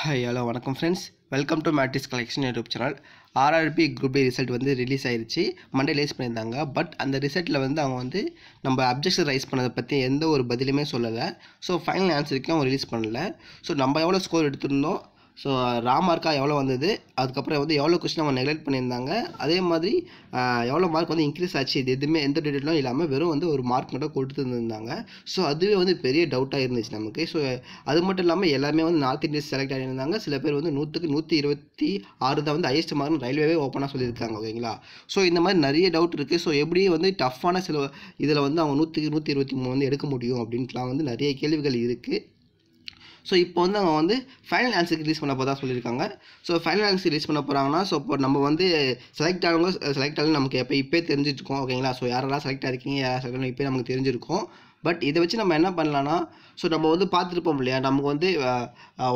Hi hello வணக்கம் friends, welcome to matrix collection YouTube channel. RRB group D result வந்து release ஆயிடுச்சு. Monday release பண்ணியிருந்தாங்க. But அந்த ரிசல்ட்டில் வந்து அவங்க வந்து நம்ம அப்ஜெக்ஷன் ரைஸ் பண்ணதை பற்றி எந்த ஒரு பதிலுமே சொல்லலை. ஸோ ஃபைனல் ஆன்சருக்கும் அவங்க ரிலீஸ் பண்ணல. ஸோ நம்ம எவ்வளோ ஸ்கோர் எடுத்திருந்தோம், ஸோ மார்க்காக எவ்வளோ வந்தது, அதுக்கப்புறம் வந்து எவ்வளோ கொஸ்டின் அவங்க நெக்லெக்ட் பண்ணியிருந்தாங்க, அதே மாதிரி எவ்வளோ மார்க் வந்து இன்க்ரீஸ் ஆச்சு, இது எதுவுமே எந்த டீட்டெயிலும் இல்லாமல் வெறும் வந்து ஒரு மார்க் மட்டும் கொடுத்துருந்தாங்க. ஸோ அதுவே வந்து பெரிய டவுட்டாக இருந்துச்சு நமக்கு. ஸோ அது மட்டும் இல்லாமல் எல்லாமே வந்து நார்த் இந்தியன்ஸ் செலக்ட் ஆகியிருந்தாங்க. சில பேர் வந்து 100க்கு 126 தான் வந்து ஹையஸ்ட் மார்க்னு ரயில்வேவே ஓப்பனாக சொல்லியிருக்காங்க. ஓகேங்களா? ஸோ இந்த மாதிரி நிறைய டவுட் இருக்குது. ஸோ எப்படி வந்து டஃப்பான சில இதில் வந்து அவங்க 100க்கு 123 வந்து எடுக்க முடியும் அப்படின்ட்டுலாம் வந்து நிறைய கேள்விகள் இருக்குது. ஸோ இப்போ வந்து அவங்க வந்து ஃபைனல் ஆன்சருக்கு ரிலீஸ் பண்ண போதா சொல்லியிருக்காங்க. ஸோ ஃபைனல் ஆன்சர் ரிலீஸ் பண்ண போகிறாங்கன்னா, ஸோ இப்போ நம்ம வந்து செலக்ட் ஆகணும் நமக்கு இப்போ தெரிஞ்சிருக்கோம். ஓகேங்களா? ஸோ யாரெல்லாம் செலக்ட் ஆகிருக்கீங்க, யார் செலக்ட் இப்போ நமக்கு தெரிஞ்சிருக்கும். பட் இதை வச்சு நம்ம என்ன பண்ணலான்னா, ஸோ நம்ம வந்து பார்த்துருப்போம் இல்லையா, நமக்கு வந்து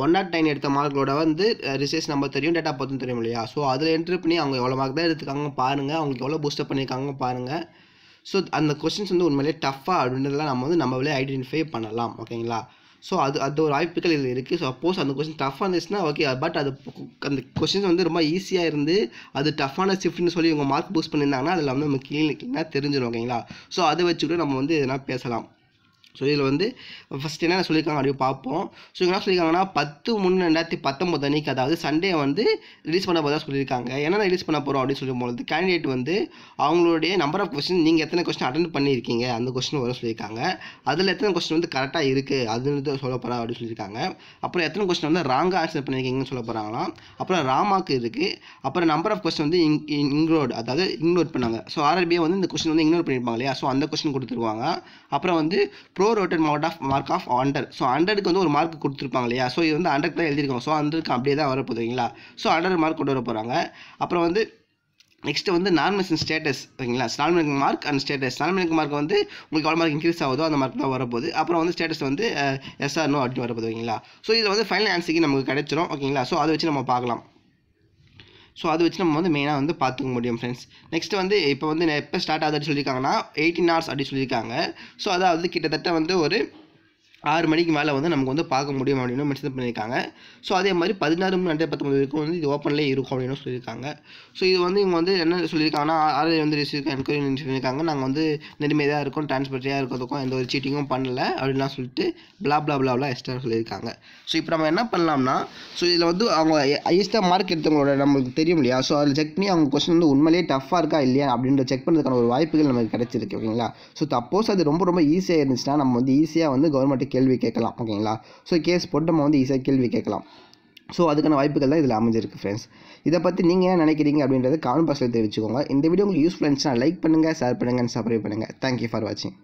109 எடுத்த மார்க்களோட வந்து ரிசல்ட்ஸ் நம்ம தெரியும், டேட்டா பார்த்தும் தெரியும் இல்லையா. ஸோ அதில் என்ட்ரி பண்ணி அவங்க எவ்வளோ மார்க் தான் எடுத்துக்காங்க பாருங்கள், அவங்களுக்கு எவ்வளோ பூஸ்டப் பண்ணியிருக்காங்க பாருங்கள். ஸோ அந்த கொஸ்டின்ஸ் வந்து உண்மையிலே டஃப்பாக அப்படின்றதெல்லாம் நம்ம வந்து நம்மளே ஐடென்டிஃபை பண்ணலாம். ஓகேங்களா? ஸோ அது ஒரு வாய்ப்புகள் இதில் இருக்குது. ஸோ சப்போஸ் அந்த கொஸ்டின் டஃப்பாக இருந்துச்சுன்னா ஓகே, பட் அது அந்த கொஸ்டின்ஸ் வந்து ரொம்ப ஈஸியாக இருந்து அது டஃப்பான ஷிஃப்ட்னு சொல்லி உங்கள் மார்க் பூஸ்ட் பண்ணியிருந்தாங்கன்னா அதில் வந்து நம்ம கிளீனாக தெரிஞ்சிடும். ஓகேங்களா? ஸோ அதை வச்சுக்கிட்டு நம்ம வந்து எதனா பேசலாம். ஸோ இதில் வந்து ஃபஸ்ட் என்ன சொல்லியிருக்காங்க அப்படி பார்ப்போம். ஸோ என்ன சொல்லியிருக்காங்கன்னா 10/3/2019 அன்றைக்கி, அதாவது சண்டே வந்து ரிலீஸ் பண்ண போதாக சொல்லியிருக்காங்க. என்ன ரிலீஸ் பண்ண போகிறோம் அப்படின்னு சொல்லும்போது கேண்டிடேட் வந்து அவங்களுடைய நம்பர் ஆஃப் கொஸ்டின், நீங்கள் எத்தனை கொஸ்டின் அட்டென்ட் பண்ணியிருக்கீங்க அந்த கொஸ்டின் வர சொல்லியிருக்காங்க. அதில் எத்தனை கொஸ்டின் வந்து கரெக்டாக இருக்குது அதுன்னு சொல்ல போகிறா அப்படின்னு சொல்லியிருக்காங்க. அப்புறம் எத்தனை கொஸ்டின் வந்து ராங்காக ஆன்சர் பண்ணியிருக்கீங்கன்னு சொல்ல போகிறாங்களாம். அப்புறம் ராமாக்கு இருக்குது. அப்புறம் நம்பர் ஆஃப் கொஸ்டின் வந்து இக்னோர் பண்ணாங்க. ஸோ ஆர்ஆர்பியை வந்து இந்த கொஸ்டின் வந்து இக்னோர் பண்ணியிருப்பாங்க இல்லையா. ஸோ அந்த கொஸ்டின் கொடுத்துருவாங்க. அப்புறம் வந்து ரோட்டட் மார்க் ஆஃப் 100. ஸோ 100க்கு வந்து ஒரு மார்க் கொடுத்துருப்பாங்க இல்லையா. ஸோ இது வந்து 100க்கு தான் எழுதியிருக்காங்க. ஸோ 100க்கு அப்படியே தான் வரப்போகுதுங்களா. ஸோ 100 மார்க் கொண்டு வர போகிறாங்க. அப்புறம் வந்து நெக்ஸ்ட்டு வந்து நார்மேஷன் ஸ்டேட்டஸ். ஓகேங்களா? நார்மேஷன் மார்க் அண்ட் ஸ்டேட்டஸ். நார்மேஷன் மார்க் வந்து உங்களுக்கு எவ்வளோ மார்க் இன்க்ரீஸ் ஆகுதோ அந்த மார்க் தான் வரப்போகுது. அப்புறம் வந்து ஸ்டேட்டஸ் வந்து எஸ்ஆர் நோ அப்படின்னு வரப்போகுது. ஓகேங்களா? ஸோ இதில் வந்து ஃபைனல் ஆன்சருக்கு நமக்கு கிடைச்சிரும். ஓகேங்களா? ஸோ அதை வச்சு நம்ம பார்க்கலாம். ஸோ அதை வச்சு நம்ம வந்து மெயினாக வந்து பார்த்துக்க முடியும் ஃப்ரெண்ட்ஸ். நெக்ஸ்ட் வந்து இப்போ வந்து எப்போ ஸ்டார்ட் ஆகுது சொல்லியிருக்காங்கன்னா 18 hours அப்படி சொல்லியிருக்காங்க. ஸோ அதாவது கிட்டத்தட்ட வந்து ஒரு 6 மணிக்கு மேலே வந்து நமக்கு வந்து பார்க்க முடியும் அப்படின்னு மென்ஷன் பண்ணியிருக்காங்க. ஸோ அதே மாதிரி 16-19 வரைக்கும் வந்து இது ஓப்பன்லேயே இருக்கும் அப்படின்னு சொல்லியிருக்காங்க. ஸோ இது வந்து இவங்க வந்து என்ன சொல்லியிருக்காங்கன்னா ஆர்ஐ வந்து என்கொயரி சொல்லியிருக்காங்க, நாங்கள் வந்து நெருமையாக இருக்கும், டிரான்ஸ்பரண்ட்டாக இருக்கிறதுக்கும் எந்த ஒரு சீட்டிங்கும் பண்ணல அப்படின்லாம் சொல்லிட்டு பிளா எக்ஸ்ட்ரா சொல்லியிருக்காங்க. ஸோ இப்போ நம்ம என்ன பண்ணலாம்னா, ஸோ இதில் வந்து அவங்க ஹையஸ்ட்டாக மார்க் எடுத்தவங்களோட நம்மளுக்கு தெரியும் இல்லையா. ஸோ அதில் செக் பண்ணி அவங்க கொஸ்டின் வந்து உண்மையிலேயே டஃப்பாக இருக்கா இல்லையா அப்படின்ற செக் பண்ணுறதுக்கான ஒரு வாய்ப்புகள் நமக்கு கிடைச்சிருக்கு. ஓகேங்களா? ஸோ சப்போஸ் அது ரொம்ப ஈஸியாக இருந்துச்சுன்னா நம்ம வந்து ஈஸியாக வந்து கவர்மெண்ட் கேள்வி கேட்கலாம். ஓகேங்களா? ஸோ கேஸ் போட்டு நம்ம வந்து ஈஸியாக கேள்வி கேட்கலாம். ஸோ அதுக்கான வாய்ப்புகள் தான் இதில் அமைஞ்சிருக்கு ஃப்ரெண்ட்ஸ். இதை பற்றி நீங்கள் என்ன நினைக்கிறீங்க அப்படின்றத கமெண்ட் பாக்ஸில் தெரிவிச்சுக்கோங்க. இந்த வீடியோ உங்களுக்கு யூஸ்ஃபுல் இருந்துச்சுன்னா லைக் பண்ணுங்கள், ஷேர் பண்ணுங்கள், சப்ஸ்கிரைப் பண்ணுங்கள். தேங்க்யூ ஃபார் வாட்சிங்.